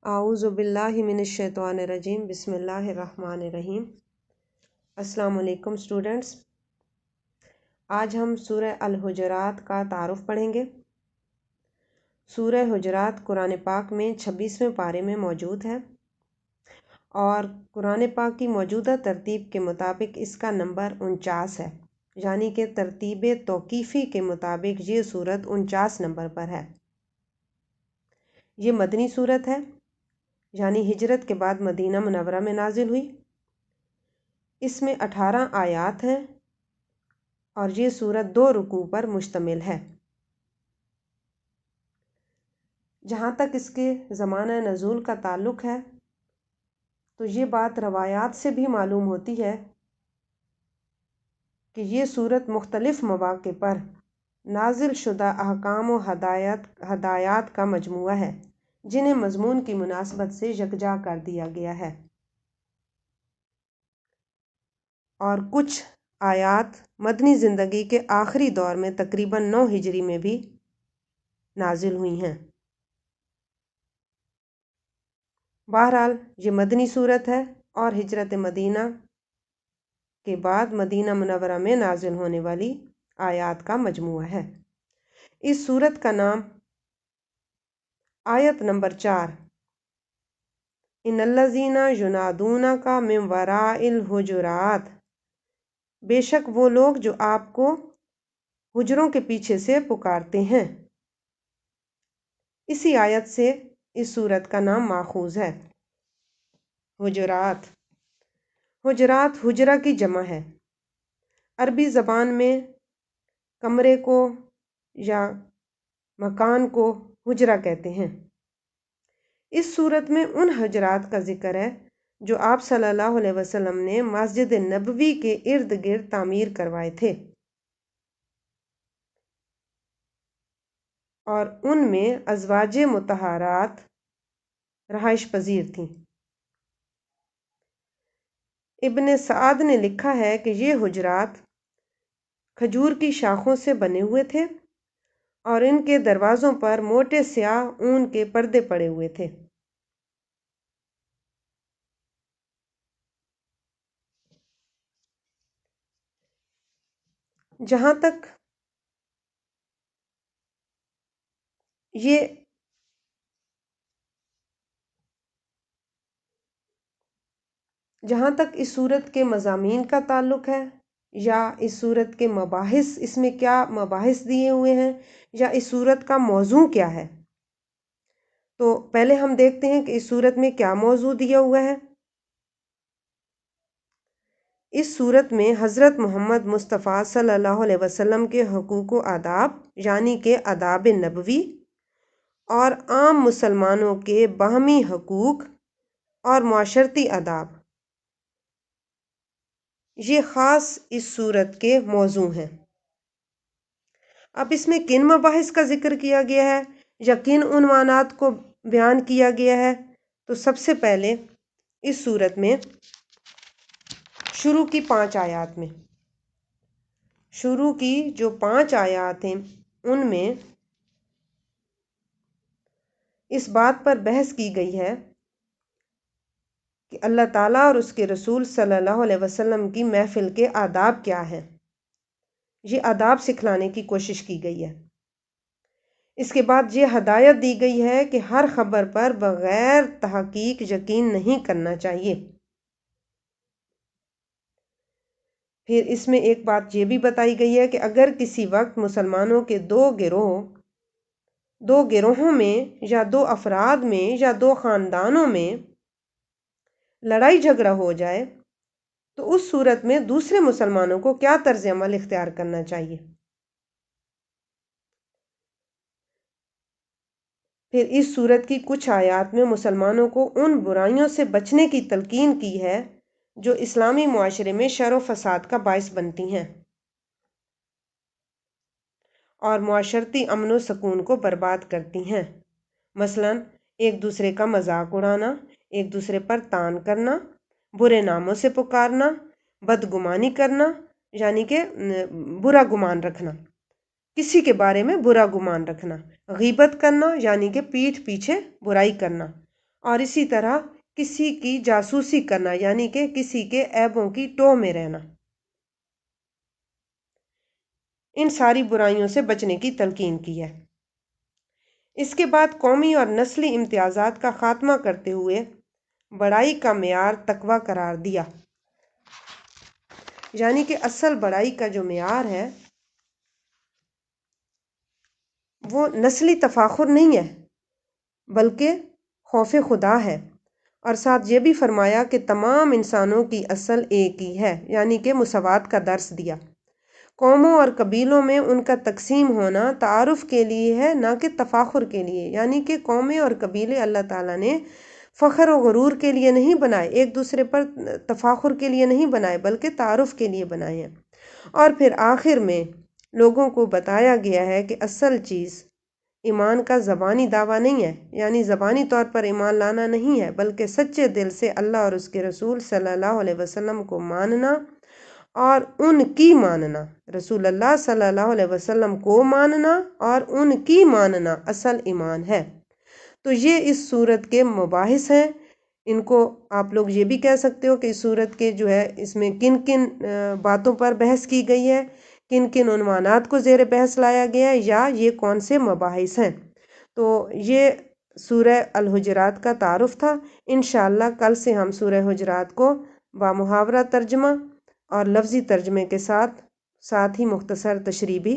اعوذ باللہ من الشیطان الرجیم بسم اللہ الرحمن الرحیم۔ السلام علیکم اسٹوڈنٹس، آج ہم سورہ الحجرات کا تعارف پڑھیں گے۔ سورہ حجرات قرآن پاک میں 26ویں پارے میں موجود ہے اور قرآن پاک کی موجودہ ترتیب کے مطابق اس کا نمبر 49 ہے، یعنی کہ ترتیب توقیفی کے مطابق یہ سورت 49 نمبر پر ہے۔ یہ مدنی سورت ہے، یعنی ہجرت کے بعد مدینہ منورہ میں نازل ہوئی۔ اس میں 18 آیات ہیں اور یہ سورت 2 رکوع پر مشتمل ہے۔ جہاں تک اس کے زمانہ نزول کا تعلق ہے تو یہ بات روایات سے بھی معلوم ہوتی ہے کہ یہ سورت مختلف مواقع پر نازل شدہ احکام و ہدایات کا مجموعہ ہے، جنہیں مضمون کی مناسبت سے یکجا کر دیا گیا ہے، اور کچھ آیات مدنی زندگی کے آخری دور میں تقریباً 9 ہجری میں بھی نازل ہوئی ہیں۔ بہرحال یہ مدنی صورت ہے اور ہجرت مدینہ کے بعد مدینہ منورہ میں نازل ہونے والی آیات کا مجموعہ ہے۔ اس صورت کا نام آیت نمبر 4 ان الذین ینادونک من وراء الحجرات، بے شک وہ لوگ جو آپ کو حجروں کے پیچھے سے پکارتے ہیں، اسی آیت سے اس سورت کا نام ماخوذ ہے۔ حجرات حجرہ کی جمع ہے۔ عربی زبان میں کمرے کو یا مکان کو حجرہ کہتے ہیں۔ اس صورت میں ان حجرات کا ذکر ہے جو آپ صلی اللہ علیہ وسلم نے مسجد نبوی کے ارد گرد تعمیر کروائے تھے، اور ان میں ازواج مطہرات رہائش پذیر تھیں۔ ابن سعد نے لکھا ہے کہ یہ حجرات کھجور کی شاخوں سے بنے ہوئے تھے اور ان کے دروازوں پر موٹے سیاہ اون کے پردے پڑے ہوئے تھے۔ جہاں تک اس صورت کے مضامین کا تعلق ہے، یا اس صورت کے مباحث، اس میں کیا مباحث دیے ہوئے ہیں، یا اس صورت کا موضوع کیا ہے، تو پہلے ہم دیکھتے ہیں کہ اس صورت میں کیا موضوع دیا ہوا ہے۔ اس صورت میں حضرت محمد مصطفیٰ صلی اللہ علیہ وسلم کے حقوق و آداب، یعنی کہ آداب نبوی، اور عام مسلمانوں کے باہمی حقوق اور معاشرتی آداب، یہ خاص اس صورت کے موضوع ہیں۔ اب اس میں کن مباحث کا ذکر کیا گیا ہے یا کن عنوانات کو بیان کیا گیا ہے، تو سب سے پہلے اس صورت میں شروع کی 5 آیات میں، شروع کی جو 5 آیات ہیں ان میں اس بات پر بحث کی گئی ہے کہ اللہ تعالیٰ اور اس کے رسول صلی اللہ علیہ وسلم کی محفل کے آداب کیا ہیں۔ یہ آداب سکھلانے کی کوشش کی گئی ہے۔ اس کے بعد یہ ہدایت دی گئی ہے کہ ہر خبر پر بغیر تحقیق یقین نہیں کرنا چاہیے۔ پھر اس میں ایک بات یہ بھی بتائی گئی ہے کہ اگر کسی وقت مسلمانوں کے دو گروہوں میں یا 2 افراد میں یا 2 خاندانوں میں لڑائی جھگڑا ہو جائے تو اس صورت میں دوسرے مسلمانوں کو کیا طرز عمل اختیار کرنا چاہیے۔ پھر اس صورت کی کچھ آیات میں مسلمانوں کو ان برائیوں سے بچنے کی تلقین کی ہے جو اسلامی معاشرے میں شر و فساد کا باعث بنتی ہیں اور معاشرتی امن و سکون کو برباد کرتی ہیں، مثلا ایک دوسرے کا مذاق اڑانا، ایک دوسرے پر تان کرنا، برے ناموں سے پکارنا، بدگمانی کرنا، یعنی کہ برا گمان رکھنا، کسی کے بارے میں برا گمان رکھنا، غیبت کرنا یعنی کہ پیٹھ پیچھے برائی کرنا، اور اسی طرح کسی کی جاسوسی کرنا یعنی کہ کسی کے عیبوں کی ٹو میں رہنا، ان ساری برائیوں سے بچنے کی تلقین کی ہے۔ اس کے بعد قومی اور نسلی امتیازات کا خاتمہ کرتے ہوئے بڑائی کا معیار تقویٰ قرار دیا، یعنی کہ اصل بڑائی کا جو معیار ہے وہ نسلی تفاخر نہیں ہے بلکہ خوف خدا ہے، اور ساتھ یہ بھی فرمایا کہ تمام انسانوں کی اصل ایک ہی ہے، یعنی کہ مساوات کا درس دیا۔ قوموں اور قبیلوں میں ان کا تقسیم ہونا تعارف کے لیے ہے، نہ کہ تفاخر کے لیے، یعنی کہ قومیں اور قبیلے اللہ تعالیٰ نے فخر و غرور کے لیے نہیں بنائے، ایک دوسرے پر تفاخر کے لیے نہیں بنائے بلکہ تعارف کے لیے بنائے ہیں۔ اور پھر آخر میں لوگوں کو بتایا گیا ہے کہ اصل چیز ایمان کا زبانی دعویٰ نہیں ہے، یعنی زبانی طور پر ایمان لانا نہیں ہے، بلکہ سچے دل سے اللہ اور اس کے رسول صلی اللہ علیہ وسلم کو ماننا اور ان کی ماننا، رسول اللہ صلی اللہ علیہ وسلم کو ماننا اور ان کی ماننا اصل ایمان ہے۔ تو یہ اس سورت کے مباحث ہیں۔ ان کو آپ لوگ یہ بھی کہہ سکتے ہو کہ اس سورت کے جو ہے اس میں کن کن باتوں پر بحث کی گئی ہے، کن کن عنوانات کو زیر بحث لایا گیا ہے، یا یہ کون سے مباحث ہیں۔ تو یہ سورہ الحجرات کا تعارف تھا۔ انشاءاللہ کل سے ہم سورہ حجرات کو بامحاورہ ترجمہ اور لفظی ترجمے کے ساتھ ہی مختصر تشریح بھی